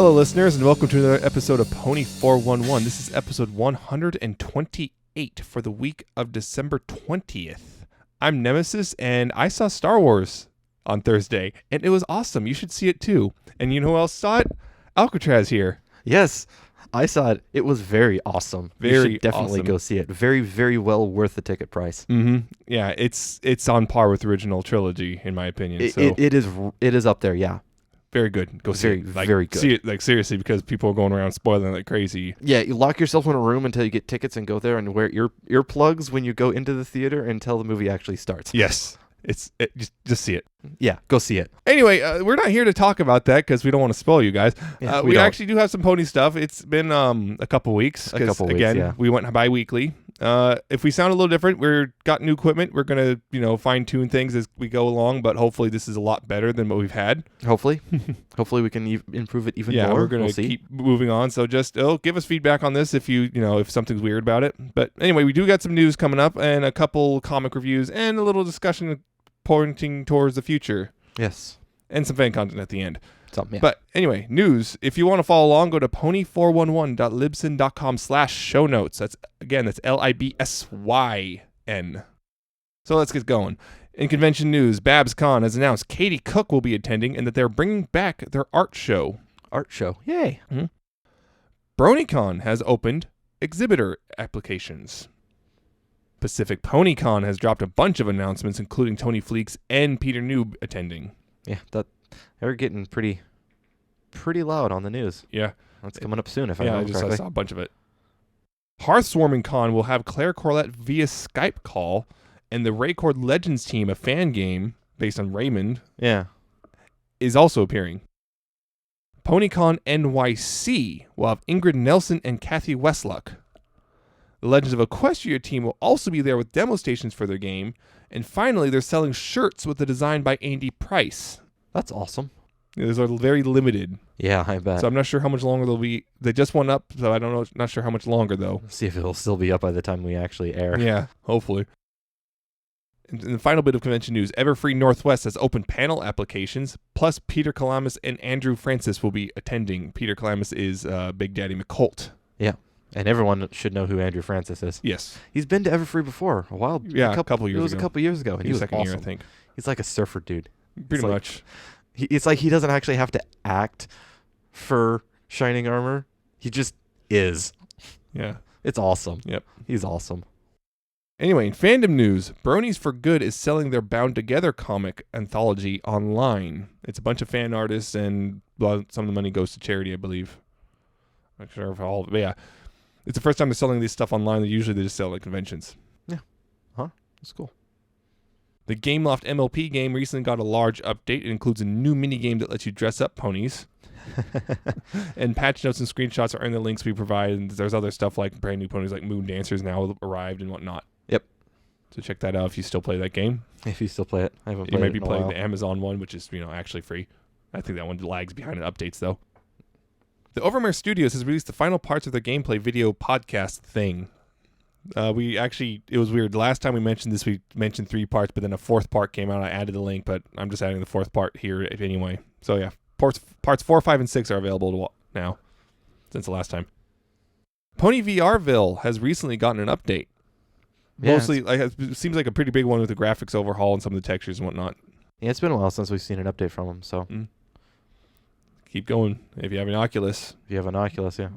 Hello, listeners, and welcome to another episode of Pony 411. This is episode 128 for the week of December 20th. I'm Nemesis, and I saw Star Wars on Thursday, and it was awesome. You should see it too. And you know who else saw it? Alca7raz here. Yes, I saw it. It was very awesome. You should definitely go see it. Very, very well worth the ticket price. Mm-hmm. Yeah, it's on par with the original trilogy, in my opinion. It is up there, yeah. Very good. Go see it. Very good. See it, seriously, because people are going around spoiling like crazy. Yeah, you lock yourself in a room until you get tickets and go there and wear earplugs when you go into the theater until the movie actually starts. Yes. Just see it. Yeah, go see it. Anyway, we're not here to talk about that because we don't want to spoil you guys. Yeah, we actually do have some pony stuff. It's been a couple weeks. Again, yeah. We went bi-weekly. If we sound a little different, we're got new equipment. We're gonna, fine tune things as we go along. But hopefully, this is a lot better than what we've had. Hopefully we can improve it even more. Yeah, we're gonna keep moving on. So just give us feedback on this if if something's weird about it. But anyway, we do got some news coming up and a couple comic reviews and a little discussion pointing towards the future. Yes. And some fan content at the end. Yeah. But anyway, news. If you want to follow along, go to pony411.libsyn.com/show notes. That's LIBSYN. So let's get going. In convention news, BabsCon has announced Katie Cook will be attending and that they're bringing back their art show. Yay. Mm-hmm. BronyCon has opened exhibitor applications. Pacific PonyCon has dropped a bunch of announcements, including Tony Fleeks and Peter Noob attending. Yeah, they're getting pretty loud on the news. Yeah. That's coming up soon, if I remember correctly. I saw a bunch of it. Hearthswarming Con will have Claire Corlett via Skype call, and the Raycord Legends team, a fan game based on Raymond, is also appearing. PonyCon NYC will have Ingrid Nelson and Kathy Westluck. The Legends of Equestria team will also be there with demo stations for their game. And finally, they're selling shirts with the design by Andy Price. That's awesome. Those are very limited. Yeah, I bet. So I'm not sure how much longer they'll be. They just went up, so I don't know. Not sure how much longer, though. See if it'll still be up by the time we actually air. Yeah, hopefully. And the final bit of convention news, Everfree Northwest has open panel applications, plus Peter Kalamis and Andrew Francis will be attending. Peter Kalamis is Big Daddy McColt. Yeah. And everyone should know who Andrew Francis is. Yes. He's been to Everfree before a while. Yeah, a couple years ago. It was a couple years ago. And he was second awesome. year, I think. He's like a surfer dude. Pretty much. It's like he doesn't actually have to act for Shining Armor. He just is. Yeah. It's awesome. Yep. He's awesome. Anyway, in fandom news, Bronies for Good is selling their Bound Together comic anthology online. It's a bunch of fan artists, and some of the money goes to charity, I believe. I'm not sure if all, but yeah. It's the first time they're selling this stuff online. Usually they just sell at conventions. Yeah. Huh? That's cool. The Gameloft MLP game recently got a large update. It includes a new mini game that lets you dress up ponies. And patch notes and screenshots are in the links we provide. And there's other stuff like brand new ponies like Moon Dancers now arrived and whatnot. Yep. So check that out if you still play that game. If you still play it. I haven't played it. You might be playing the Amazon one, which is actually free. I think that one lags behind in updates though. The Overmare Studios has released the final parts of their gameplay video podcast thing. It was weird. The last time we mentioned this, we mentioned 3 parts, but then a 4th part came out. I added the link, but I'm just adding the 4th part here anyway. So yeah, parts 4, 5, and 6 are available now since the last time. Pony VRville has recently gotten an update. Yeah, Mostly, it seems like a pretty big one with the graphics overhaul and some of the textures and whatnot. Yeah, it's been a while since we've seen an update from them, so... Keep going. If you have an Oculus. Yeah.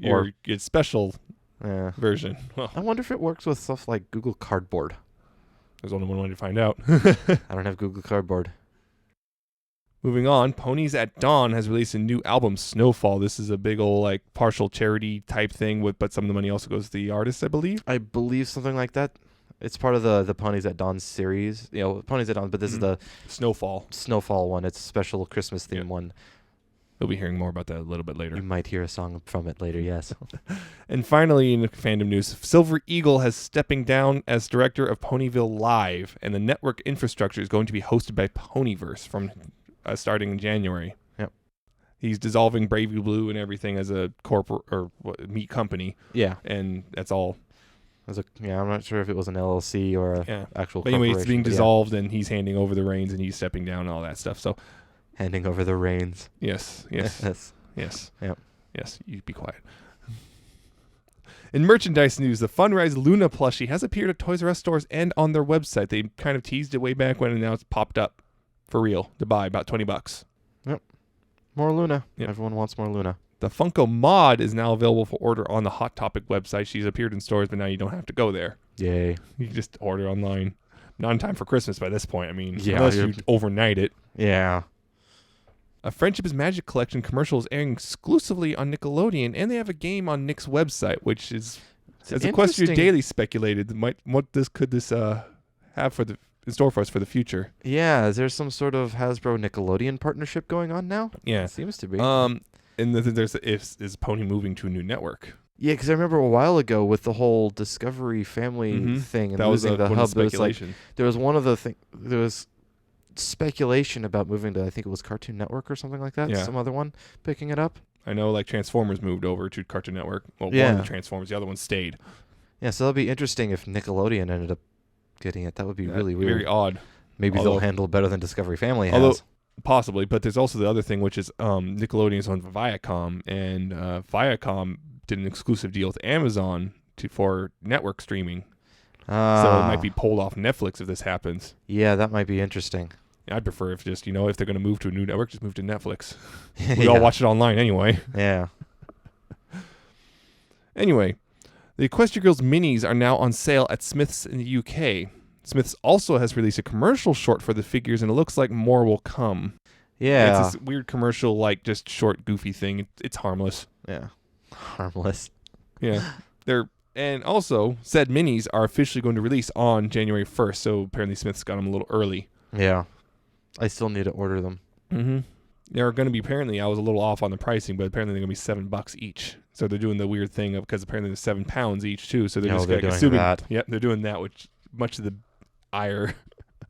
Or it's special version. Well, I wonder if it works with stuff like Google Cardboard. There's only one way to find out. I don't have Google Cardboard. Moving on, Ponies at Dawn has released a new album, Snowfall. This is a big old partial charity type thing, but some of the money also goes to the artist, I believe. I believe something like that. It's part of the Ponies at Dawn series. Ponies at Dawn, but this is the Snowfall one. It's a special Christmas theme one. You'll be hearing more about that a little bit later. You might hear a song from it later, yes. And finally, in fandom news, Silver Eagle has stepping down as director of Ponyville Live, and the network infrastructure is going to be hosted by Ponyverse from starting in January. Yep. He's dissolving Bravey Blue and everything as a meat company. Yeah. And that's all. I'm not sure if it was an LLC or a actual but anyway, it's being dissolved, and he's handing over the reins, and he's stepping down and all that stuff. So, handing over the reins. Yes. Yes. Yes. Yep. Yes, you be quiet. In merchandise news, the Funrise Luna plushie has appeared at Toys R Us stores and on their website. They kind of teased it way back when, and now it's popped up for real to buy, about $20. Yep. More Luna. Yep. Everyone wants more Luna. The Funko Mod is now available for order on the Hot Topic website. She's appeared in stores, but now you don't have to go there. Yay. You can just order online. Not in time for Christmas by this point. I mean, Yeah, unless you overnight it. Yeah. A Friendship is Magic collection commercial is airing exclusively on Nickelodeon, and they have a game on Nick's website, which is, as Equestria Daily speculated, what could this have in store for us for the future? Yeah, is there some sort of Hasbro Nickelodeon partnership going on now? Yeah, it seems to be. And there's is Pony moving to a new network? Yeah, because I remember a while ago with the whole Discovery Family thing and that was losing the hub. Speculation. There was one of the thing. There was speculation about moving to, I think it was Cartoon Network or something like that. Yeah. Some other one picking it up. I know, like Transformers moved over to Cartoon Network. Well, Yeah. one of the Transformers, the other one stayed. Yeah, so that'd be interesting if Nickelodeon ended up getting it. That would be really weird. Very odd. Maybe they'll handle it better than Discovery Family has. Although, possibly, but there's also the other thing, which is Nickelodeon is on Viacom, and Viacom did an exclusive deal with Amazon for network streaming. So it might be pulled off Netflix if this happens. Yeah, that might be interesting. I'd prefer if just, if they're going to move to a new network, just move to Netflix. We all watch it online anyway. Yeah. Anyway, the Equestria Girls Minis are now on sale at Smith's in the UK. Smith's also has released a commercial short for the figures, and it looks like more will come. Yeah. It's this weird commercial, like just short, goofy thing. It's harmless. Yeah. Harmless. Yeah. And also, said minis are officially going to release on January 1st, so apparently Smith's got them a little early. Yeah. I still need to order them. Mm-hmm. They're going to be, apparently, I was a little off on the pricing, but apparently they're going to be $7 each. So they're doing the weird thing because apparently they're £7 each too. So they're just doing assuming that. Yep, they're doing that, which much of the ire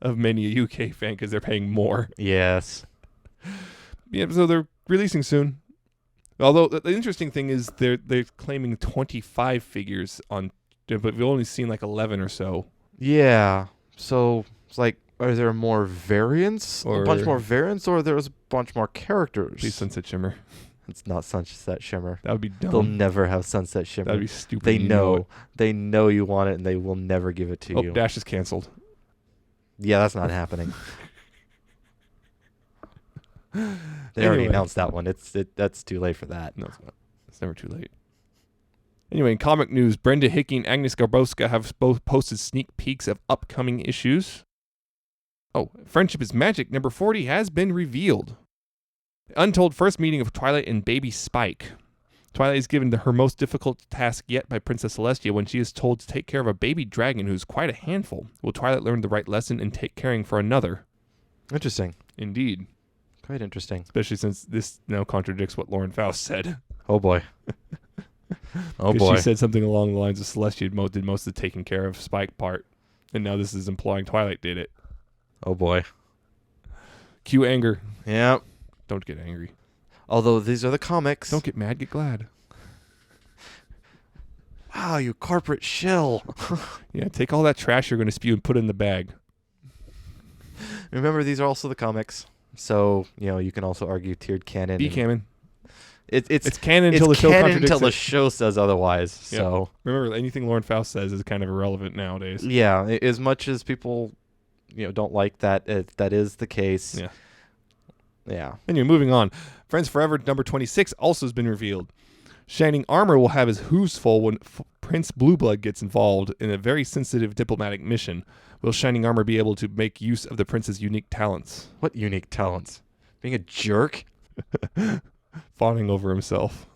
of many a UK fan because they're paying more. Yes. Yeah, so they're releasing soon. Although the interesting thing is they're claiming 25 figures on, but we've only seen like 11 or so. Yeah. So it's like, are there more variants? A bunch more variants, or there's a bunch more characters? Please, Sunset Shimmer. It's not Sunset Shimmer. That would be dumb. They'll never have Sunset Shimmer. That'd be stupid. They know. They know you want it, and they will never give it to you. Dash is canceled. Yeah, that's not happening. They already announced that one. That's too late for that. No, it's not. It's never too late. Anyway, in comic news, Brenda Hickey and Agnes Garbowska have both posted sneak peeks of upcoming issues. Oh, Friendship is Magic number 40 has been revealed. The untold first meeting of Twilight and baby Spike. Twilight is given her most difficult task yet by Princess Celestia when she is told to take care of a baby dragon who's quite a handful. Will Twilight learn the right lesson and take caring for another? Interesting. Indeed. Quite interesting. Especially since this now contradicts what Lauren Faust said. Oh boy. Oh boy. She said something along the lines of Celestia did most of the taking care of Spike part. And now this is implying Twilight did it. Oh boy. Cue anger. Yep. Don't get angry. Although these are the comics. Don't get mad, get glad. Wow, you corporate shill. Yeah, take all that trash you're going to spew and put it in the bag. Remember, these are also the comics. So, you can also argue tiered canon. Be canon. It's canon until the show contradicts until the it. show says otherwise. Yep. So remember, anything Lauren Faust says is kind of irrelevant nowadays. Yeah, as much as people, don't like that, that is the case. Yeah. Yeah. Anyway, moving on. Friends Forever number 26 also has been revealed. Shining Armor will have his who's full when Prince Blueblood gets involved in a very sensitive diplomatic mission. Will Shining Armor be able to make use of the prince's unique talents? What unique talents? Being a jerk? Fawning over himself.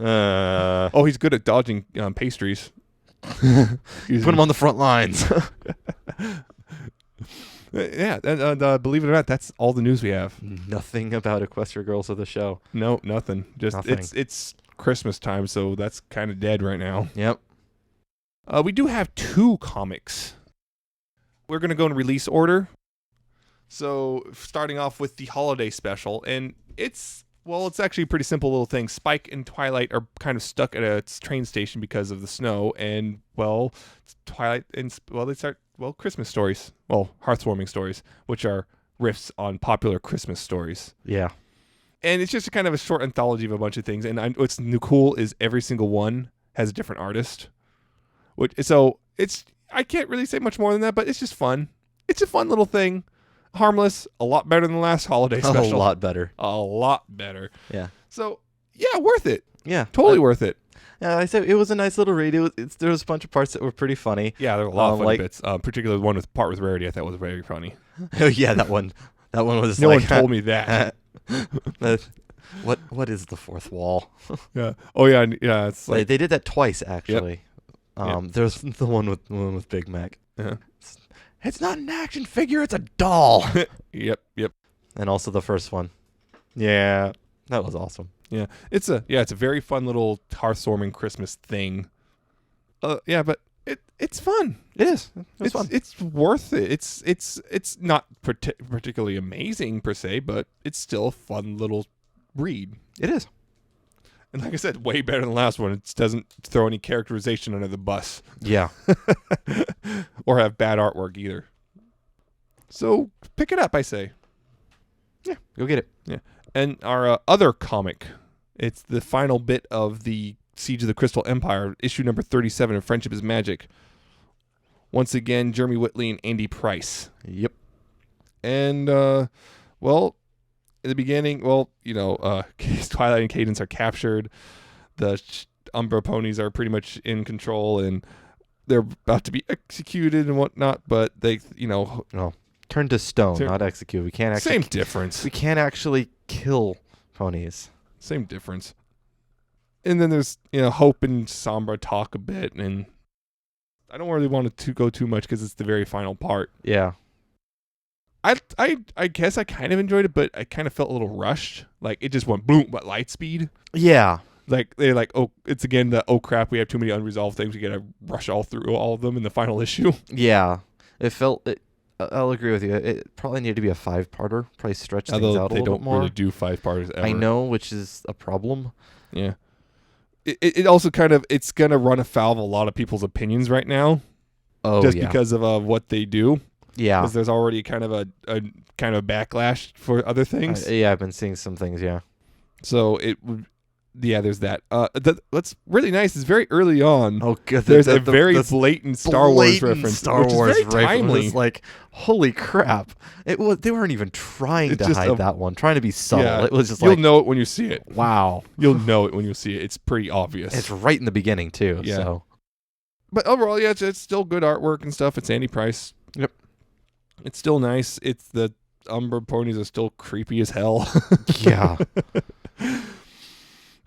Oh, Oh, he's good at dodging pastries. put him on the front lines. Yeah, and believe it or not, that's all the news we have. Nothing about Equestria Girls of the show. No, nothing. Just Nothing. It's Christmas time, so that's kind of dead right now. Yep. We do have 2 comics. We're going to go in release order. So, starting off with the holiday special, and it's actually a pretty simple little thing. Spike and Twilight are kind of stuck at a train station because of the snow, and, Twilight and, they start, Christmas stories. Heartwarming stories, which are riffs on popular Christmas stories. Yeah. And it's just kind of a short anthology of a bunch of things. And what's cool is every single one has a different artist. I can't really say much more than that, but it's just fun. It's a fun little thing. Harmless. A lot better than the last holiday special. A lot better. A lot better. Yeah. So, yeah, worth it. Yeah. Totally worth it. Yeah, I said it was a nice little read. There was a bunch of parts that were pretty funny. Yeah, there were a lot of funny bits. Particularly the one with part with Rarity I thought was very funny. Oh, yeah, that one. That one was no one told me that. What is the fourth wall? Yeah. Oh yeah. Yeah. It's like they did that twice actually. Yep. There's the one with Big Mac. Uh-huh. It's not an action figure. It's a doll. Yep. And also the first one. Yeah, that was awesome. Yeah. It's a very fun little heartwarming Christmas thing. Yeah, but it's fun. It is. It's fun. It's worth it. It's not particularly amazing per se, but it's still a fun little read. It is. And like I said, way better than the last one. It doesn't throw any characterization under the bus. Yeah. Or have bad artwork either. So pick it up, I say. Yeah, go get it. Yeah. And our other comic, it's the final bit of the Siege of the Crystal Empire, issue number 37 of Friendship is Magic. Once again, Jeremy Whitley and Andy Price. Yep. And, in the beginning, Twilight and Cadence are captured. The Umbra ponies are pretty much in control, and they're about to be executed and whatnot, but they, turned to stone, not executed. We can't actually... Same difference. We can't actually kill ponies. Same difference. And then there's, Hope and Sombra talk a bit, and I don't really want to go too much because it's the very final part. Yeah. I guess I kind of enjoyed it, but I kind of felt a little rushed. Like, it just went boom, but light speed. Yeah. Like, they're like, oh, it's again the, oh crap, we have too many unresolved things. We got to rush all through all of them in the final issue. Yeah. I'll agree with you. It probably needed to be a 5-parter. Probably stretch things out a little bit more. They don't really do 5-parters ever. I know, which is a problem. Yeah. It also it's going to run afoul of a lot of people's opinions right now. Oh, just because of what they do. Yeah. Because there's already kind of a backlash for other things. I've been seeing some things, yeah. So there's that. What's really nice is very early on. Oh, good. There's a very blatant Star Wars reference. Star Wars which is very timely. It's like, holy crap! They weren't even trying to hide that one, trying to be subtle. Yeah, it was just you'll know it when you see it. Wow, you'll know it when you see it. It's pretty obvious. It's right in the beginning too. Yeah. So. But overall, yeah, it's still good artwork and stuff. It's Andy Price. Yep. It's still nice. It's the Umbra ponies are still creepy as hell. Yeah.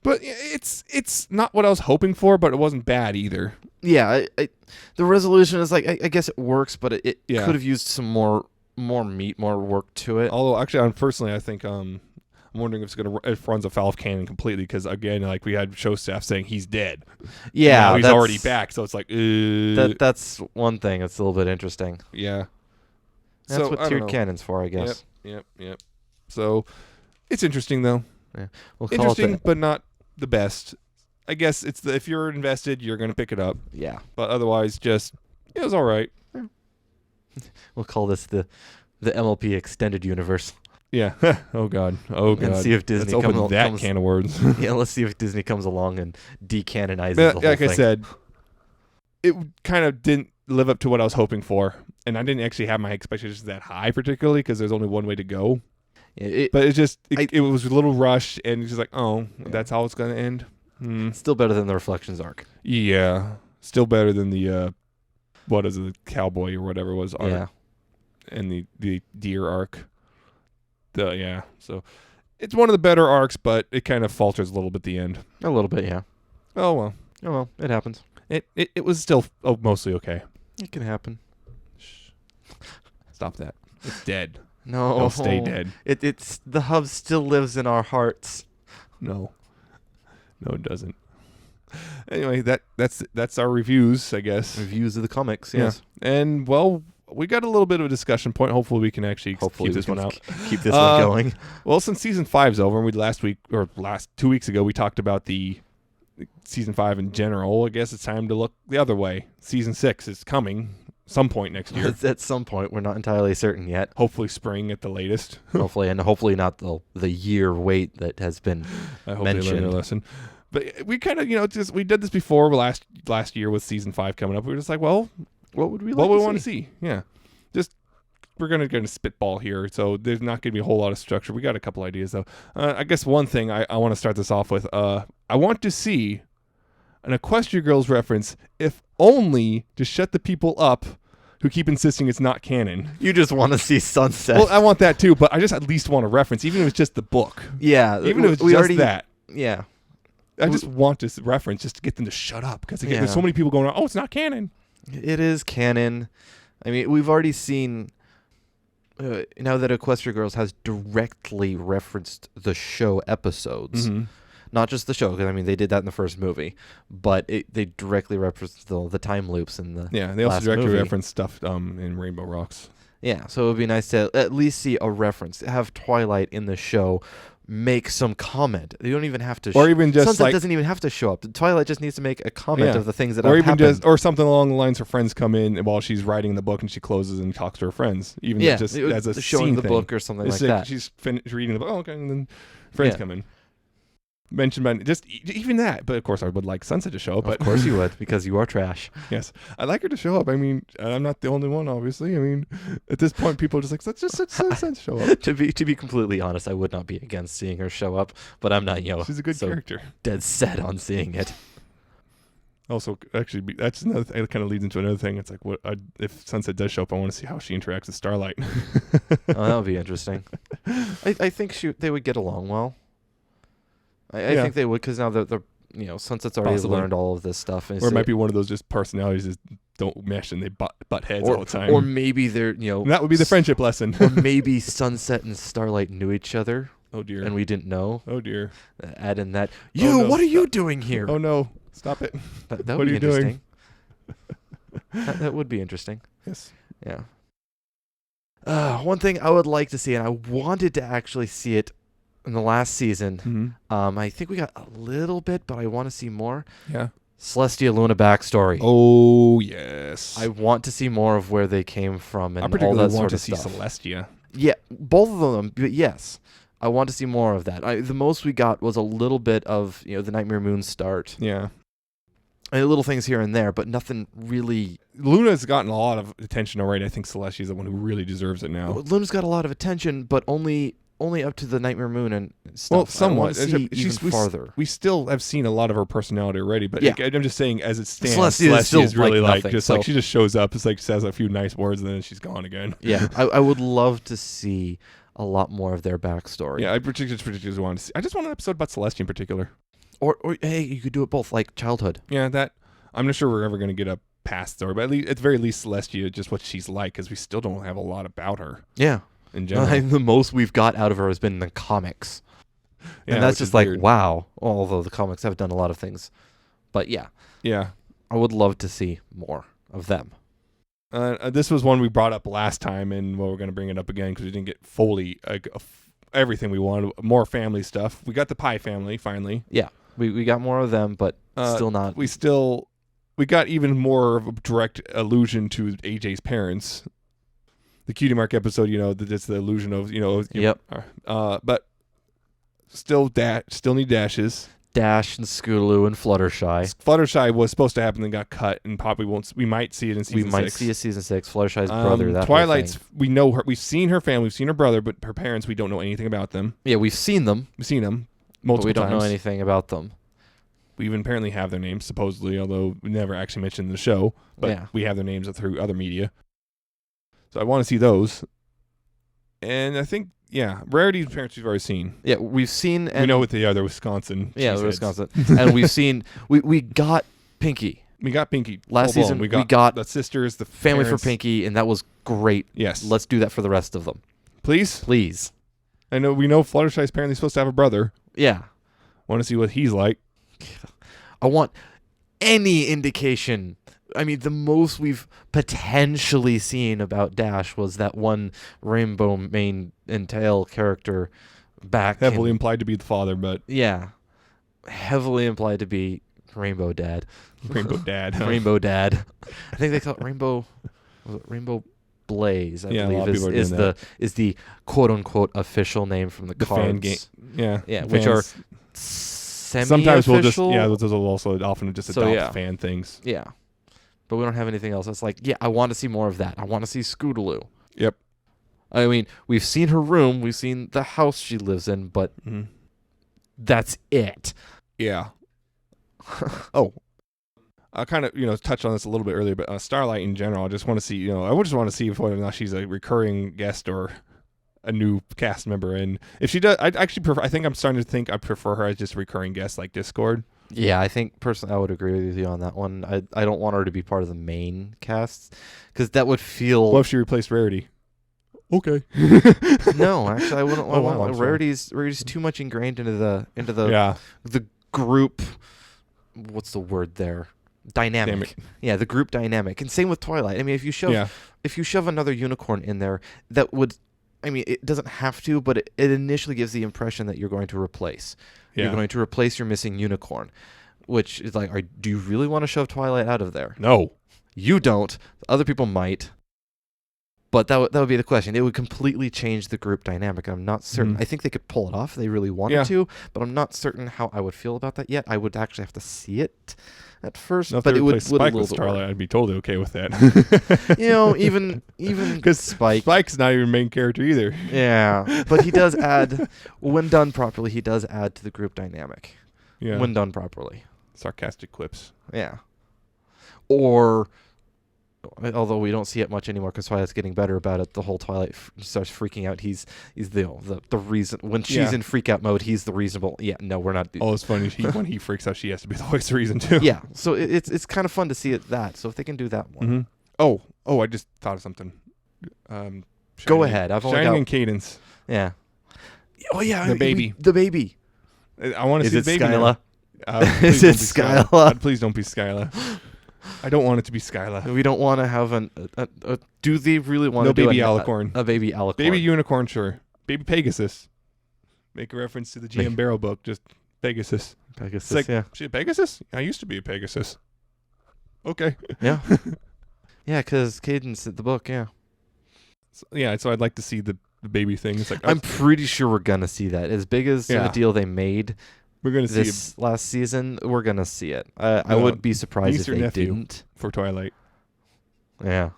But it's not what I was hoping for, but it wasn't bad either. Yeah, the resolution is like I guess it works, but it Yeah. could have used some more meat, more work to it. Although actually, personally, I think I'm wondering if it runs afoul of canon completely because again, like we had show staff saying he's dead. Yeah, he's already back, so it's like that's one thing. It's a little bit interesting. Yeah, that's what tiered canon's for, I guess. Yep. So it's interesting though. Yeah, interesting, but not the best. I guess it's if you're invested, you're gonna pick it up. Yeah, but otherwise, it was all right. Yeah. We'll call this the MLP extended universe. Yeah. Oh god. And see if Disney comes that can of words. Yeah, let's see if Disney comes along and decanonizes the whole thing. Like I said, it kind of didn't live up to what I was hoping for, and I didn't actually have my expectations that high, particularly because there's only one way to go. But it was a little rushed, and it's just like, that's how it's gonna end. Still better than the Reflections arc. Yeah, still better than the the cowboy or whatever was arc. Yeah, and the deer arc. So it's one of the better arcs, but it kind of falters a little bit at the end. A little bit, yeah. Oh well, it happens. It was still mostly okay. It can happen. Shh. Stop that. It's dead. No, it'll stay dead. It's the hub still lives in our hearts. No, it doesn't. Anyway, that's our reviews, I guess. Reviews of the comics, yes. Yeah. And we got a little bit of a discussion point. Hopefully, we can actually keep this one out. Keep this one going. Well, since season 5's over, and last 2 weeks ago, we talked about the season 5 in general. I guess it's time to look the other way. Season 6 is coming some point next year. At some point, we're not entirely certain yet. Hopefully spring at the latest. Hopefully not the year wait that has been I hope mentioned. they learn their lesson. But we kind of, we did this before last year with season 5 coming up. We were just like, well, what would we want to see? Yeah. Just, we're going to spitball here. So there's not going to be a whole lot of structure. We got a couple ideas, though. I guess one thing I want to start this off with, I want to see an Equestria Girls reference, if only to shut the people up who keep insisting it's not canon. You just want to see Sunset. Well, I want that too, but I just at least want a reference, even if it's just the book. Yeah. Even if it's just that. Yeah. I just want this reference just to get them to shut up. Because again, there's so many people going, oh, it's not canon. It is canon. I mean, we've already seen, now that Equestria Girls has directly referenced the show episodes. Mm-hmm. Not just the show, because I mean they did that in the first movie, but they directly referenced the time loops in the they also directly movie. referenced stuff in Rainbow Rocks. Yeah, so it would be nice to at least see a reference. Have Twilight in the show make some comment. You don't even have to. Or even just Sunset doesn't even have to show up. Twilight just needs to make a comment of the things that have happened. Just or something along the lines her friends come in while she's writing the book and she closes and talks to her friends. Even just as a showing scene the thing. book or something like that. She's finished reading the book. Oh, okay, and then friends come in. Mentioned by just even that, but of course I would like Sunset to show up. But of course you would, because you are trash. Yes, I like her to show up. I mean, I'm not the only one, obviously. I mean, at this point, people are just like, let's just Sunset show up. To be completely honest, I would not be against seeing her show up, but I'm not, she's a good character. Dead set on seeing it. Also, actually, that's another thing. It kind of leads into another thing. It's like, if Sunset does show up, I want to see how she interacts with Starlight. That would be interesting. I think they would get along well. I think they would, because now they're Sunset's already learned all of this stuff. Or it might be one of those just personalities that don't mesh and they butt heads all the time. Or maybe they're, that would be the friendship lesson. Or maybe Sunset and Starlight knew each other. Oh, dear. And we didn't know. Oh, dear. Add in that. What are you doing here? Oh, no. Stop it. That would be interesting. That would be interesting. Yes. Yeah. One thing I would like to see, and I wanted to actually see it in the last season, I think we got a little bit, but I want to see more. Yeah. Celestia Luna backstory. Oh, yes. I want to see more of where they came from and I particularly all that want sort to of see stuff. Celestia. Yeah, both of them, but yes. I want to see more of that. The most we got was a little bit of, the Nightmare Moon start. Yeah. And little things here and there, but nothing really. Luna's gotten a lot of attention already. I think Celestia's the one who really deserves it now. Luna's got a lot of attention, but only up to the Nightmare Moon and stuff. Well, somewhat. She's farther. We still have seen a lot of her personality already, but I'm just saying, as it stands, Celestia is really nothing, like she just shows up. It's like says a few nice words and then she's gone again. Yeah, I would love to see a lot more of their backstory. Yeah, I particularly want to see. I just want an episode about Celestia in particular. Or hey, you could do it both, like childhood. Yeah, that I'm not sure we're ever going to get a past story, but at the very least, Celestia, just what she's like, because we still don't have a lot about her. Yeah. In general. The most we've got out of her has been in the comics. Yeah, and that's just like, weird. Wow. Although the comics have done a lot of things. But yeah. Yeah. I would love to see more of them. This was one we brought up last time, and we're going to bring it up again because we didn't get fully everything we wanted. More family stuff. We got the Pie family, finally. Yeah. We got more of them, but still not. We got even more of a direct allusion to AJ's parents. The Cutie Mark episode, that's the illusion of, Yep. But still need dashes. Dash and Scootaloo and Fluttershy. Fluttershy was supposed to happen and got cut, and probably won't. We might see it in season 6. We might see a season 6. Fluttershy's brother. That Twilight's. We know her. We've seen her family. We've seen her brother, but her parents. We don't know anything about them. Yeah, we've seen them. Multiple but we don't times. know anything about them. We even apparently have their names, supposedly, although we never actually mentioned in the show. But we have their names through other media. So I want to see those. And I think, Rarity's parents we've already seen. Yeah, we've seen. And we know what they are. They're Wisconsin. Yeah, they're Wisconsin. And we've seen. We got Pinky. We got Pinky. Last season, we got the sisters, the family parents. for Pinky, and that was great. Yes. Let's do that for the rest of them. Please? Please. We know Fluttershy's apparently supposed to have a brother. Yeah. Want to see what he's like. I want any indication. I mean, the most we've potentially seen about Dash was that one rainbow mane and tail character back. Heavily implied to be the father, but... Yeah. Heavily implied to be Rainbow Dad. Rainbow Dad. Huh? Rainbow Dad. I think they call it Rainbow... was it Rainbow Blaze, I Yeah, a believe lot of people are is doing that. is the quote unquote official name from the cards. fan game. Yeah. Yeah, Fans. which are semi-official. Sometimes we'll just those will also often just So, adopt yeah. fan things. Yeah. But we don't have anything else. It's like, yeah, I want to see more of that. I want to see Scootaloo. Yep. I mean, we've seen her room, we've seen the house she lives in, but that's it. Yeah. Oh, I kind of touched on this a little bit earlier, but Starlight in general, I just want to see I would just want to see if whether or not she's a recurring guest or a new cast member. And if she does, I'd actually prefer. I think I'm starting to think I prefer her as just a recurring guest like Discord. Yeah, I think personally I would agree with you on that one. I don't want her to be part of the main cast because that would feel. What if she replaced Rarity? Okay. No, actually, I wouldn't. Oh, want wow, I'm sorry. Rarity's too much ingrained into the group. What's the word there? Dynamic. Yeah, the group dynamic. And same with Twilight. I mean, if you shove another unicorn in there, that would. I mean, it doesn't have to, but it initially gives the impression that you're going to replace. Yeah. You're going to replace your missing unicorn, which is like, do you really want to shove Twilight out of there? No. You don't. Other people might. But that would be the question. It would completely change the group dynamic. I'm not certain. I think they could pull it off if they really wanted to, but I'm not certain how I would feel about that yet. I would actually have to see it at first. No, if but they it would replace Spike a with little Starlight, I'd be totally okay with that. even because Spike's not even main character either. Yeah, but he does add, when done properly, he does add to the group dynamic. Yeah. When done properly. Sarcastic clips. Yeah. Or, although we don't see it much anymore because Twilight's getting better about it, the whole Twilight starts freaking out. He's the reason. When she's in freak out mode, he's the reasonable. Yeah, no, we're not. Oh, it's funny. When he freaks out, she has to be the voice of reason too. Yeah, so it's kind of fun to see it that. So if they can do that one. Oh, I just thought of something. Go ahead. I've only Shining got and Cadence. Yeah. Oh yeah, the baby. The baby. I want to see the baby. Skyla? Is it Skyla? Please don't be Skyla. I don't want it to be Skyla. We don't want to have do they really want to do baby alicorn? A baby alicorn. Baby unicorn, sure. Baby Pegasus. Make a reference to the GM Barrow book, just Pegasus. Pegasus, like, yeah. She a Pegasus? I used to be a Pegasus. Okay. Yeah. Yeah, because Cadence in the book, yeah. So I'd like to see the baby thing. It's like I'm pretty sure we're going to see that. As big as the deal they made we're gonna see this last season, we're going to see it. I would be surprised if they didn't. For Twilight. Yeah.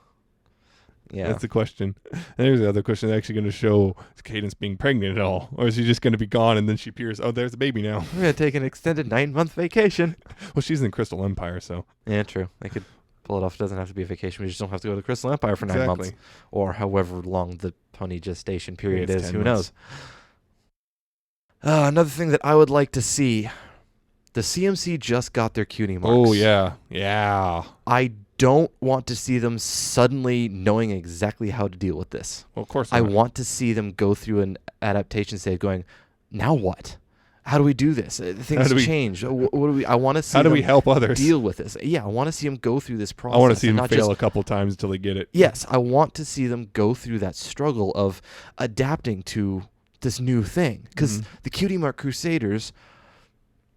Yeah. That's the question. And there's the other question. They're actually going to show Cadence being pregnant at all? Or is she just going to be gone and then she appears, oh, there's the baby now. We're going to take an extended 9-month vacation. Well, she's in Crystal Empire, so. Yeah, true. They could pull it off. It doesn't have to be a vacation. We just don't have to go to Crystal Empire for 9 months. Or however long the pony gestation period is. Who knows? Another thing that I would like to see. The CMC just got their cutie marks. Oh, yeah. Yeah. I don't want to see them suddenly knowing exactly how to deal with this. Well, of course not. I want to see them go through an adaptation stage going, now what? How do we do this? Things change. What do we? I want to see how do we help others deal with this. Yeah, I want to see them go through this process. I want to see them fail a couple times until they get it. Yes, I want to see them go through that struggle of adapting to this new thing. Because the Cutie Mark Crusaders,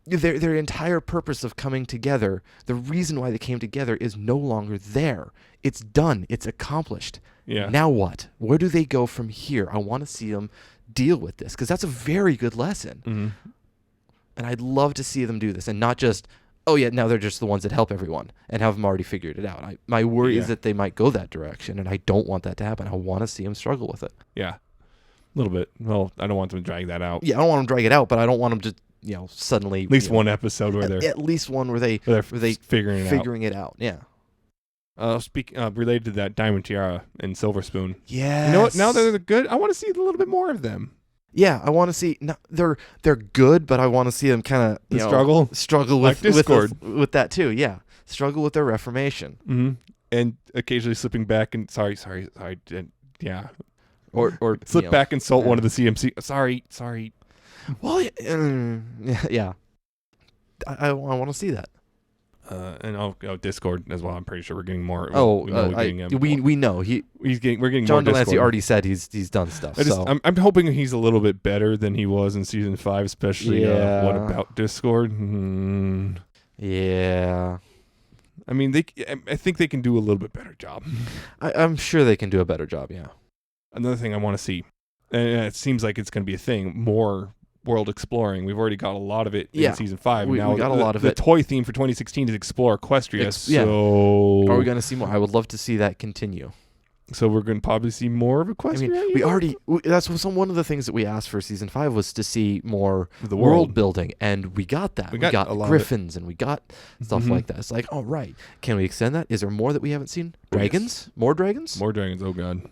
their entire purpose of coming together, the reason why they came together is no longer there. It's done. It's accomplished. Yeah. Now what? Where do they go from here? I want to see them deal with this because that's a very good lesson. And I'd love to see them do this and not just, oh yeah, now they're just the ones that help everyone and have them already figured it out. My worry is that they might go that direction, and I don't want that to happen. I want to see them struggle with it. Yeah, a little bit. Well, I don't want them to drag that out. Yeah, I don't want them to drag it out, but I don't want them to, suddenly. At least one episode where they're at least one where they're figuring it out. Yeah. Related to that Diamond Tiara and Silver Spoon. Yeah. You know what? Now they're good. I want to see a little bit more of them. Yeah, I want to see. No, they're good, but I want to see them kind of struggle with Discord with that too. Yeah, struggle with their reformation. And occasionally slipping back and sorry. Yeah. Or slip back and insult one of the CMC. Sorry. Well, yeah. I want to see that. And Discord as well. I'm pretty sure we're getting more. We know we're getting John more. Delancey already said he's done stuff. I'm hoping he's a little bit better than he was in season 5, especially. What about Discord? Yeah. I mean, I think they can do a little bit better job. I'm sure they can do a better job. Yeah. Another thing I want to see, and it seems like it's going to be a thing, more world exploring. We've already got a lot of it in season 5. We got a lot of it. The toy theme for 2016 is Explore Equestria. Yeah. So Are we going to see more? I would love to see that continue. So we're going to probably see more of Equestria. I mean, that's one of the things that we asked for season 5 was to see more the world building, and we got that. We got a lot griffins, and we got stuff like that. It's like, all right, can we extend that? Is there more that we haven't seen? Dragons? Yes. More dragons? More dragons. Oh god.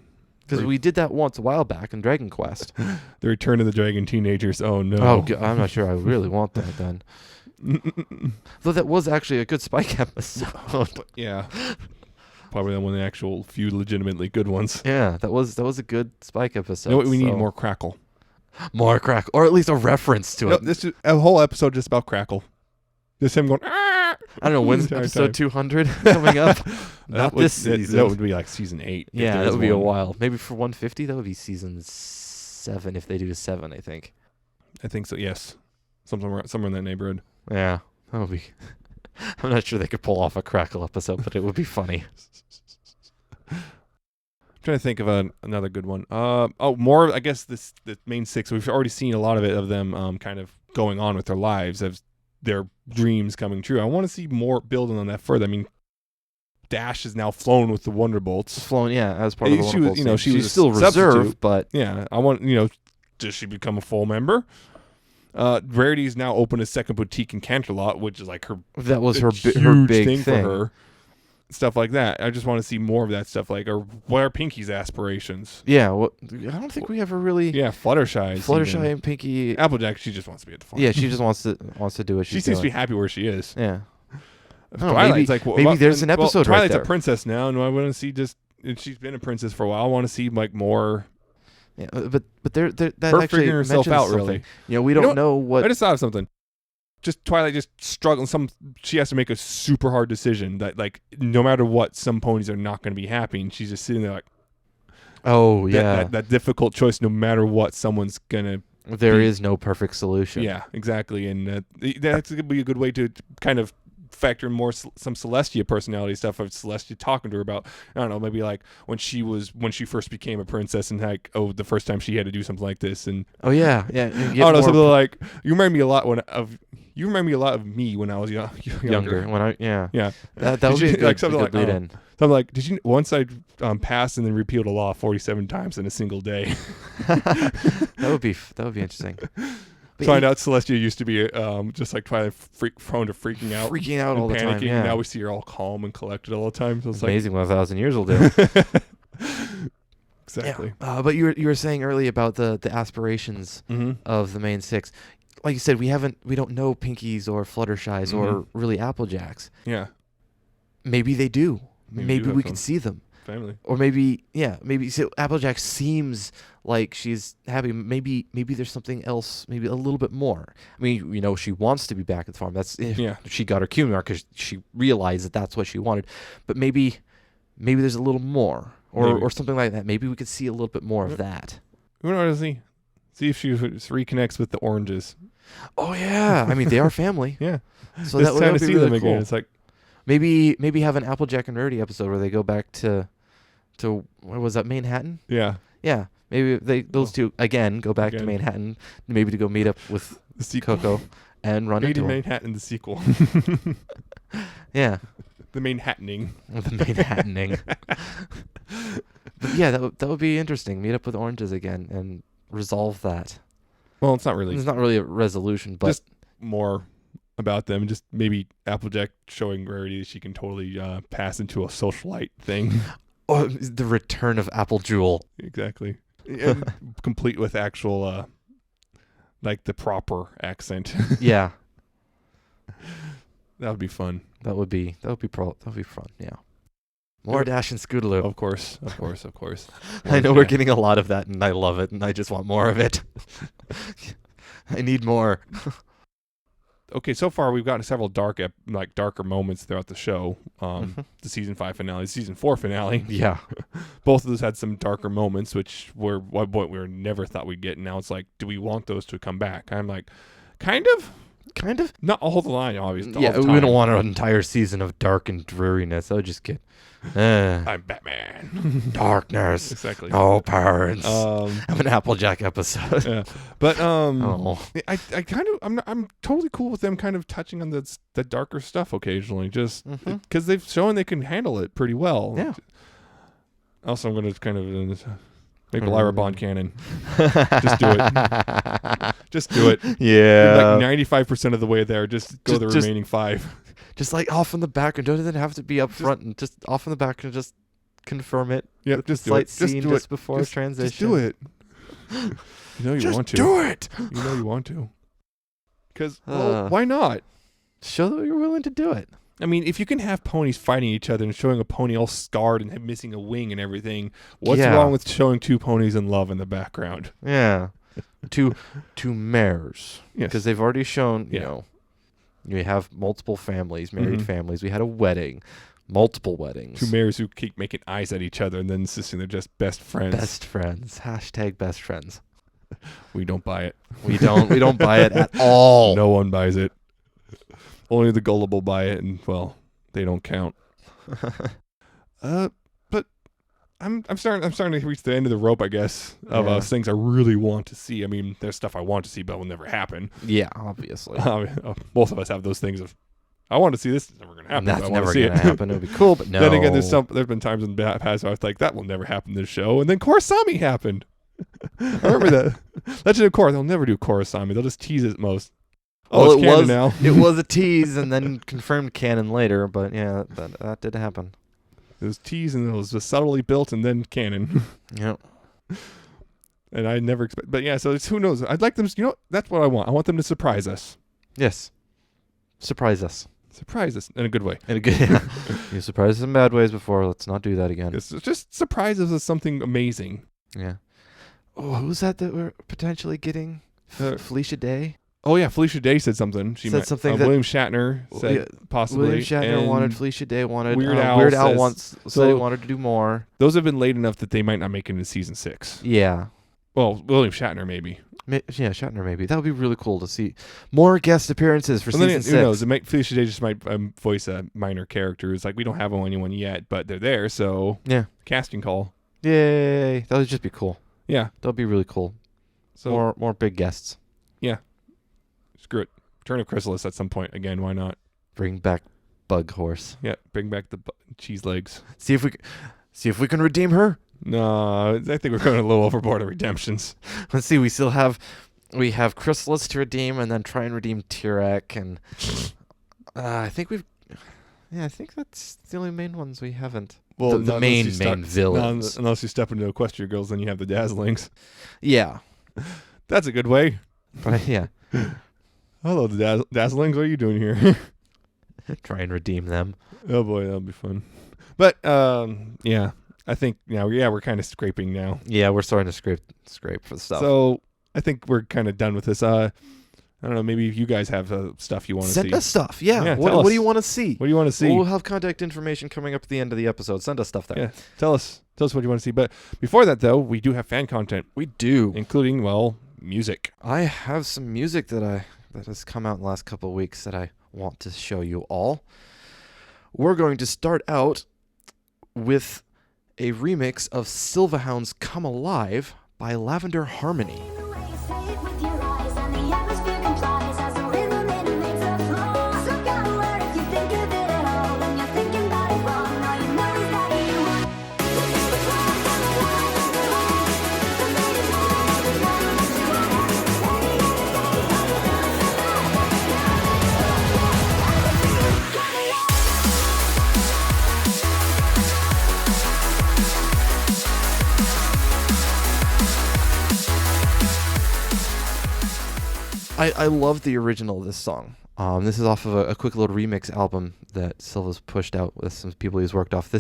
Because we did that once a while back in Dragon Quest. The Return of the Dragon Teenagers. Oh no. Oh, God, I'm not sure I really want that then. Though that was actually a good Spike episode. Yeah. Probably one of the actual few legitimately good ones. Yeah, that was a good Spike episode. You know what? We need more Crackle. More Crackle, or at least a reference to it. This is a whole episode just about Crackle. Just him going. Ah! I don't know when's episode 200 coming up. Not this season. That would be like season 8. Yeah, that would be a while. Maybe for 150, that would be season 7 if they do 7. I think so. Yes, somewhere in that neighborhood. Yeah, that would be. I'm not sure they could pull off a Crackle episode, but it would be funny. I'm trying to think of another good one. More. I guess the main 6. We've already seen a lot of it of them kind of going on with their lives, of their dreams coming true. I want to see more building on that further. I mean, Dash is now flown with the Wonderbolts. Flown, yeah, as part of the Wonderbolts. She's still reserve, but yeah, I want does she become a full member? Rarity's now opened a second boutique in Canterlot, which is like her big thing for her. Stuff like that. I just want to see more of that stuff. Like, or what are Pinky's aspirations? Yeah, well, I don't think we ever really. Yeah, Fluttershy and Pinky. Applejack, she just wants to be at the farm. Yeah, she just wants to do what she's She seems to be happy where she is. Yeah. Twilight's maybe there's an episode right there. Twilight's a princess now, and I want to see she's been a princess for a while. I want to see like more. Yeah, but that her actually figuring herself out something. really. We don't know what. I just thought of something. Just Twilight just struggling. She has to make a super hard decision that like no matter what, some ponies are not going to be happy, and she's just sitting there like, oh yeah, that difficult choice. No matter what, someone's gonna. There is no perfect solution. Yeah, exactly, and that's gonna be a good way to kind of factor in more some Celestia personality stuff of Celestia talking to her about, I don't know, maybe like when she first became a princess and like, the first time she had to do something like this, and I don't know, something like you remind me a lot of me when I was younger. When I that be would a like something like lead in. So I'm like, did you once I passed and then repealed a law 47 times in a single day? that would be interesting. Find out Celestia used to be just like Twilight, prone to freaking out all the time. Yeah. And now we see her all calm and collected all the time. So it's amazing what 1,000 years will do. Exactly. Yeah. But you were saying earlier about the aspirations of the main 6. Like you said, we don't know Pinkies or Fluttershies or really Applejacks. Yeah. Maybe they do. Maybe we can see them. Family. Or maybe so Applejack seems like she's happy. Maybe there's something else, maybe a little bit more. I mean, she wants to be back at the farm. She got her cue mark because she realized that that's what she wanted. But maybe there's a little more or something like that. Maybe we could see a little bit more of that. We want to see if she reconnects with the oranges. Oh yeah, I mean they are family. Yeah, so that would be see really them cool. Again. It's like maybe have an Applejack and Rarity episode where they go back to what was that, Manhattan? Yeah. Yeah. Maybe those two again go back to Manhattan, maybe to go meet up with Coco and run into Manhattan, the sequel. Yeah. The Manhattaning. The Manhattaning. But yeah, that would be interesting. Meet up with oranges again and resolve that. Well, it's not really a resolution, but just more about them. Just maybe Applejack showing Rarity that she can totally pass into a socialite thing. Oh, the return of Apple Jewel. Exactly. And complete with actual, like the proper accent. Yeah. That would be fun. That would be fun. Yeah. More Dash and Scootaloo. Of course. I know we're getting a lot of that, and I love it, and I just want more of it. I need more. Okay, so far we've gotten several darker moments throughout the show. The season 5 finale, season 4 finale. Yeah. Both of those had some darker moments, which were what we never thought we'd get. And now it's like, do we want those to come back? I'm like, kind of. kind of. Not all the line, obviously. Yeah, all the we don't time. want an entire season of dark and dreariness. That would just get I'm Batman. darkness. Exactly. No parents. Um, Have an Applejack episode. yeah. But Oh. I kind of I'm totally cool with them kind of touching on the darker stuff occasionally, just because they've shown they can handle it pretty well. Yeah. Also, I'm going to kind of make Lyra Bond canon. Just do it. Just do it. Yeah. Like 95% of the way there. Just go the remaining 5. Just like off in the background. Don't even have to be up front. And just off in the background. Just confirm it. Yeah, with just the do it. slight scene Just do it. before transition. Just do it. You know you Just want to. do it. You know you want to. Because, why not? Show that you're willing to do it. I mean, if you can have ponies fighting each other and showing a pony all scarred and missing a wing and everything, what's wrong with showing 2 ponies in love in the background? Yeah. Two mares. Yes. Because they've already shown, you know, we have multiple families, married families. We had a wedding, multiple weddings. 2 mares who keep making eyes at each other and then insisting they're just best friends. Best friends. # best friends. We don't buy it. We don't buy it at all. No one buys it. Only the gullible buy it, and well, they don't count. But I'm starting to reach the end of the rope, I guess, of things I really want to see. I mean, there's stuff I want to see, but will never happen. Yeah, obviously. Both of us have those things of, I want to see this. It's never going to happen. That's I never going to happen. It would be cool, but no. Then again, there's been times in the past where I was like, that will never happen in this show, and then Korrasami happened. I remember that. Legend of Korra, they'll never do Korrasami. They'll just tease it most. Well, it's canon now. It was a tease and then confirmed canon later, but yeah, that did happen. It was teased and it was just subtly built and then canon. Yep. And I never expect, but yeah, so who knows? I'd like them, that's what I want. I want them to surprise us. Yes. Surprise us. Surprise us in a good way. In a good You surprised us in bad ways before. Let's not do that again. It's just surprise us with something amazing. Yeah. Oh, who's that we're potentially getting? Felicia Day? Oh yeah, Felicia Day said something. She said something that William Shatner said possibly. William Shatner wanted, Felicia Day wanted. Weird Al once said he wanted to do more. Those have been late enough that they might not make it into season 6. Yeah. Well, William Shatner maybe. Yeah, Shatner maybe. That would be really cool to see more guest appearances for season 6. Who knows? Felicia Day just might voice a minor character. It's like we don't have anyone yet, but they're there, so yeah. Casting call. Yay! That would just be cool. Yeah, that would be really cool. So more big guests. Yeah. Screw it. Return of Chrysalis at some point again. Why not? Bring back Bug Horse. Yeah, bring back the cheese legs. See if we can redeem her. No, I think we're going a little overboard on redemptions. Let's see. We have Chrysalis to redeem, and then try and redeem Tyrek, and I think that's the only main ones we haven't. Well, the main villains. Unless you step into Equestria Girls, then you have the Dazzlings. Yeah, that's a good way. But yeah. Hello, the Dazzlings. What are you doing here? Try and redeem them. Oh boy, that'll be fun. But yeah, I think we're kind of scraping now. Yeah, we're starting to scrape for the stuff. So I think we're kind of done with this. I don't know. Maybe if you guys have stuff you want to see. Send us stuff. Yeah. What do you want to see? What do you want to see? We'll have contact information coming up at the end of the episode. Send us stuff there. Yeah. Tell us what you want to see. But before that, though, we do have fan content. We do, including music. I have some music that has come out in the last couple of weeks that I want to show you all. We're going to start out with a remix of Silverhound's "Come Alive" by Lavender Harmony. I love the original of this song. This is off of a quick little remix album that Silva's pushed out with some people he's worked off.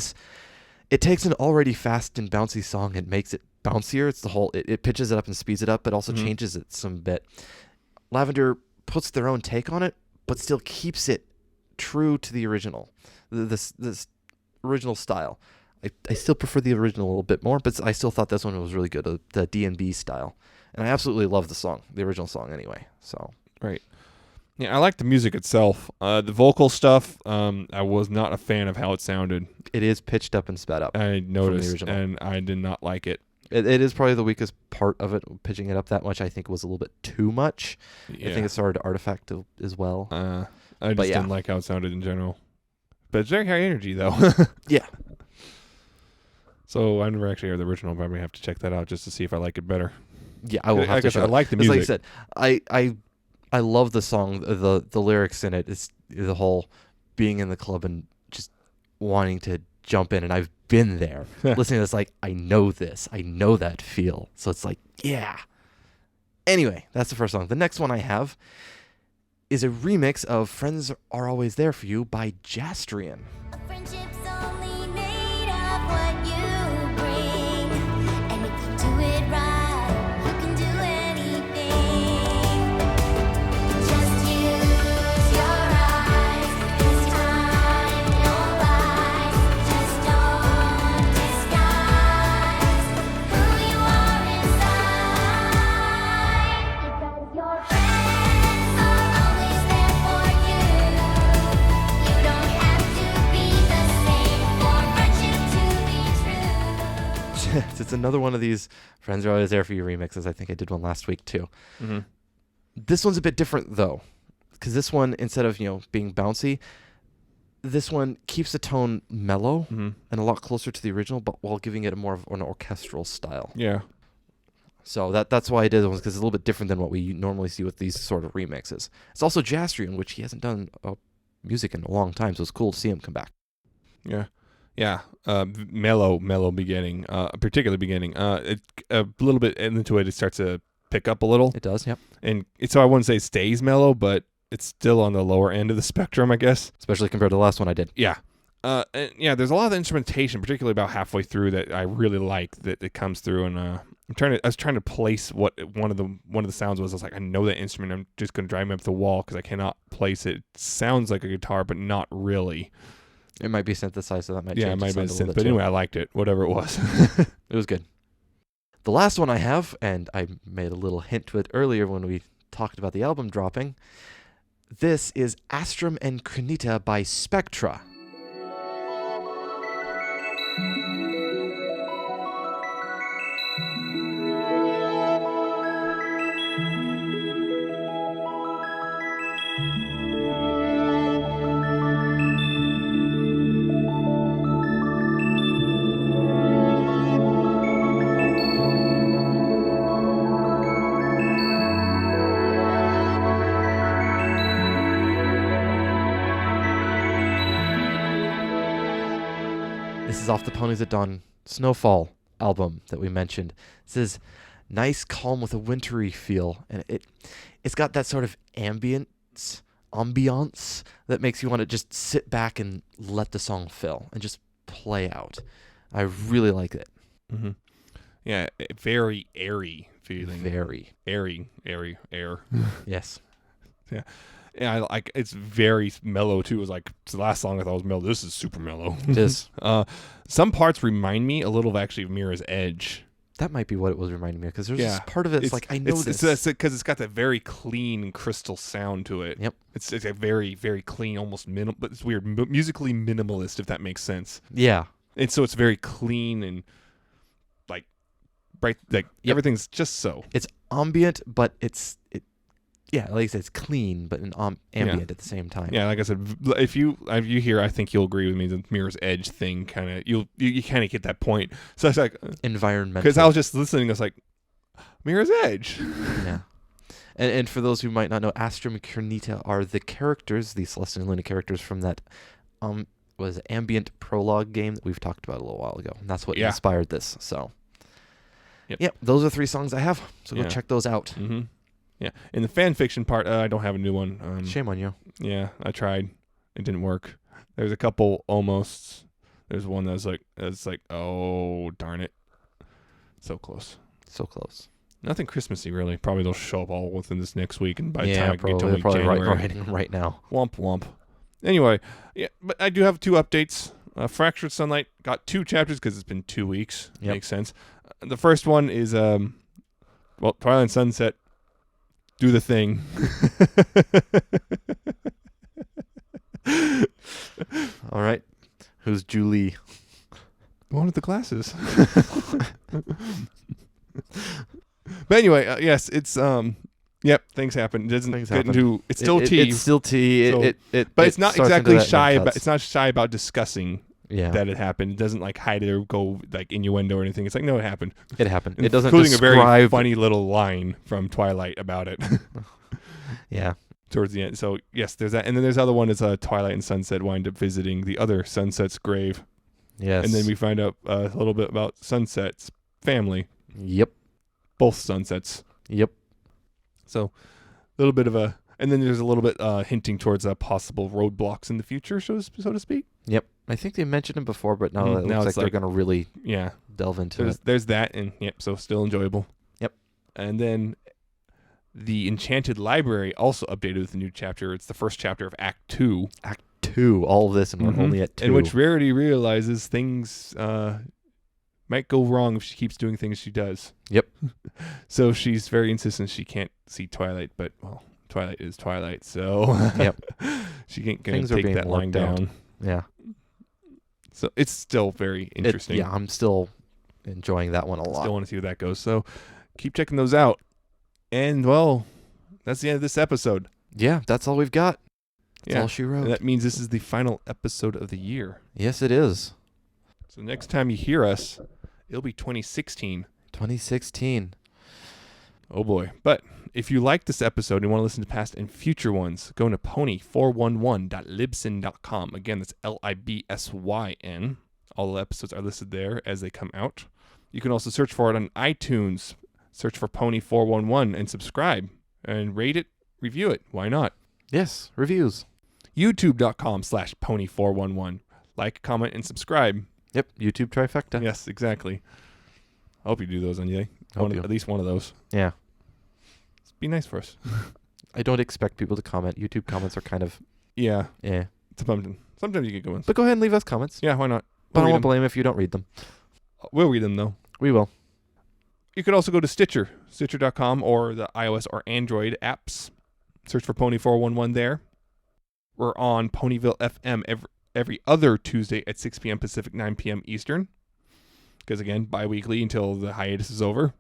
It takes an already fast and bouncy song and makes it bouncier. It's the whole, it pitches it up and speeds it up, but also changes it some bit. Lavender puts their own take on it, but still keeps it true to the original. This original style. I still prefer the original a little bit more, but I still thought this one was really good, the D&B style. And I absolutely love the song, the original song anyway. So right. Yeah, I like the music itself. The vocal stuff, I was not a fan of how it sounded. It is pitched up and sped up. I noticed, original. and I did not like it. It is probably the weakest part of it. Pitching it up that much, I think, was a little bit too much. Yeah. I think it started to artifact as well. I just didn't like how it sounded in general. But it's very high energy, though. Yeah. So I never actually heard the original. Probably have to check that out just to see if I like it better. Yeah, I will have to. I like the music. Like I said, I love the song. The lyrics in it is the whole being in the club and just wanting to jump in. And I've been there. Listening to this, like, I know this. I know that feel. So it's like, yeah. Anyway, that's the first song. The next one I have is a remix of Friends Are Always There For You by Jastrian. Friendship's only made of what you bring, and if you do it right, you can do anything. Just use your eyes, this time don't lie. Just don't disguise who you are inside, because your friends are always there for you. You don't have to be the same for friendship to be true. It's another one of these Friends Are Always There For You remixes. I think I did one last week too. Mm-hmm. This one's a bit different though, because this one, instead of being bouncy, this one keeps the tone mellow and a lot closer to the original, but while giving it a more of an orchestral style. Yeah. So that's why I did it, because it's a little bit different than what we normally see with these sort of remixes. It's also Jastrian, which he hasn't done music in a long time, so it's cool to see him come back. Yeah. Yeah. Mellow beginning. Particular beginning. It a little bit into it starts to pick up a little. It does, yep. And so I wouldn't say it stays mellow, but it's still on the lower end of the spectrum, I guess. Especially compared to the last one I did. Yeah. And yeah, there's a lot of instrumentation, particularly about halfway through, that I really like that it comes through. And I was trying to place what one of the sounds was. I was like, I know that instrument. I'm just going to drive me up the wall because I cannot place it. It sounds like a guitar, but not really. It might be synthesized, so that might change Yeah, it might the be sound a little synth. bit But too. anyway, I liked it. Whatever it was. It was good. The last one I have, and I made a little hint to it earlier when we talked about the album dropping, this is Astrum and Crenita by Spectra. This is off the Ponies at Dawn Snowfall album that we mentioned. This is nice, calm with a wintry feel, and it's got that sort of ambience that makes you want to just sit back and let the song fill and just play out. I really like it. Mm-hmm. Yeah, very airy feeling. Very. Airy air. Yes. Yeah. Yeah, I like it's very mellow too. It was like the last song I thought was mellow. This is super mellow. It is. Some parts remind me a little of actually Mirror's Edge. That might be what it was reminding me of, because there's this part of it's like, I know this. It's because it's got that very clean crystal sound to it. Yep. It's a very, very clean, almost minimal, but it's weird, musically minimalist, if that makes sense. Yeah. And so it's very clean and like bright, like everything's just so. It's ambient, but yeah, like I said, it's clean, but an ambient at the same time. Yeah, like I said, if you hear, I think you'll agree with me. The Mirror's Edge thing, kind of, you kind of get that point. So it's like Environmental. because I was just listening, I was like, Mirror's Edge. Yeah. And for those who might not know, Astrum and Crenita are the characters, the Celestial and Luna characters from that was ambient prologue game that we've talked about a little while ago. And that's what inspired this. So, yep, those are 3 songs I have. So go check those out. Mm-hmm. Yeah. In the fan fiction part, I don't have a new one. Shame on you. Yeah, I tried. It didn't work. There's a couple almost. There's one that's like, oh, darn it. So close. So close. Nothing Christmassy, really. Probably they'll show up all within this next week, and by the time I get to they're probably January. writing them right now. Womp womp. Anyway, yeah, but I do have 2 updates. Fractured Sunlight got 2 chapters because it's been 2 weeks. Yep. Makes sense. The first one is Twilight Sunset Do the thing. All right. Who's Julie? The one with the glasses. But anyway, yes, it's yep, things happen. It doesn't Things get happen. into. It's still tea. It's still tea. So- It but it's not starts into exactly that shy and about. cuts. It's not shy about discussing Yeah. that it happened. It doesn't like hide it or go like innuendo or anything. It's like no, it happened. It happened. It doesn't including describe. a very funny little line from Twilight about it Yeah. towards the end. So yes, there's that, and then there's the other one is Twilight and Sunset wind up visiting the other Sunset's grave, Yes. and then we find out a little bit about Sunset's family, Yep. both Sunsets. Yep. So a little bit of a, and then there's a little bit hinting towards possible roadblocks in the future, so to speak. Yep. I think they mentioned it before, but now it Now looks like it's they're like- going to really Yeah. delve into it. There's that, and yep, so still enjoyable. Yep. And then the Enchanted Library also updated with a new chapter. It's the first chapter of Act 2. Act 2, all of this, and we're only at 2. In which Rarity realizes things might go wrong if she keeps doing things she does. Yep. So she's very insistent she can't see Twilight, but, well, Twilight is Twilight, so Yep. she ain't going Things to are take being that line worked out. down. Yeah. So it's still very interesting. Yeah, I'm still enjoying that one a lot. Still want to see where that goes. So keep checking those out. And, well, that's the end of this episode. Yeah, that's all we've got. That's Yeah. all she wrote. And that means this is the final episode of the year. Yes, it is. So next time you hear us, it'll be 2016. 2016. Oh boy. But if you like this episode and want to listen to past and future ones, go to pony411.libsyn.com. Again, that's LIBSYN. All the episodes are listed there as they come out. You can also search for it on iTunes. Search for Pony411 and subscribe and rate it, review it. Why not? Yes, reviews. YouTube.com/pony411. Like, comment, and subscribe. Yep, YouTube trifecta. Yes, exactly. I hope you do those, Anye. Hope you. At least one of those. Yeah. Be nice for us. I don't expect people to comment. YouTube comments are kind of, Yeah. sometimes Sometimes you get good ones. But go ahead and leave us comments. Yeah, why not? But I We'll won't read blame if you don't read them. them. We'll read them, though. We will. You could also go to Stitcher, Stitcher.com, or the iOS or Android apps. Search for Pony411 there. We're on Ponyville FM every other Tuesday at 6 p.m. Pacific, 9 p.m. Eastern. Because, again, bi-weekly until the hiatus is over.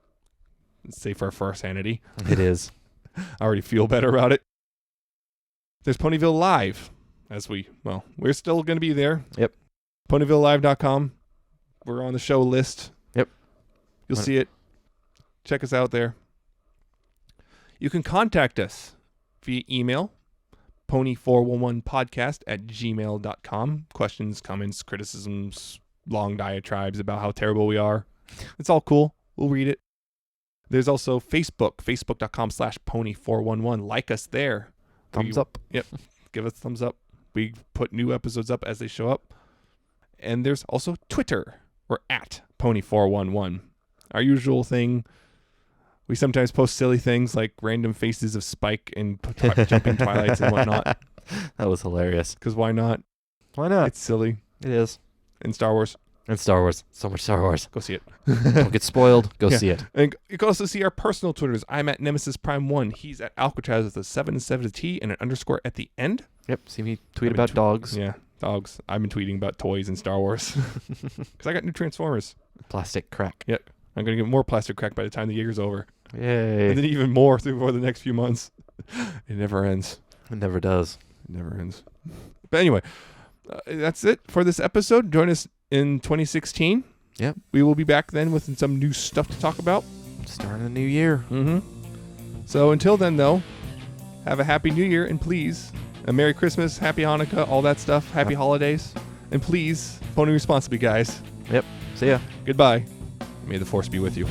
It's safer for our sanity. It is. I already feel better about it. There's Ponyville Live, we're still going to be there. Yep. PonyvilleLive.com. We're on the show list. Yep. You'll see it. Check us out there. You can contact us via email, pony411podcast@gmail.com. Questions, comments, criticisms, long diatribes about how terrible we are. It's all cool. We'll read it. There's also Facebook, facebook.com/pony411. Like us there. Thumbs up. Yep. Give us a thumbs up. We put new episodes up as they show up. And there's also Twitter. We're at Pony411. Our usual thing. We sometimes post silly things like random faces of Spike and jumping Twilights and whatnot. That was hilarious. Because why not? Why not? It's silly. It is. And Star Wars. And Star Wars. So much Star Wars. Go see it. Don't get spoiled. Go Yeah. see it. And you can also see our personal Twitters. I'm at Nemesis Prime 1. He's at Alcatraz with a 7 instead of a T and an underscore at the end. Yep. See me tweet I've been about dogs. Yeah, dogs. I've been tweeting about toys and Star Wars. Because I got new Transformers. Plastic crack. Yep. I'm going to get more plastic crack by the time the year's over. Yay. And then even more through the next few months. It never ends. It never does. It never ends. But anyway, that's it for this episode. Join us in 2016. Yep. We will be back then with some new stuff to talk about. Starting a new year. Mm-hmm. So until then, though, have a happy new year, and please, a Merry Christmas, Happy Hanukkah, all that stuff, Happy Holidays. And please, pony responsibly, guys. Yep. See ya. Goodbye. May the Force be with you.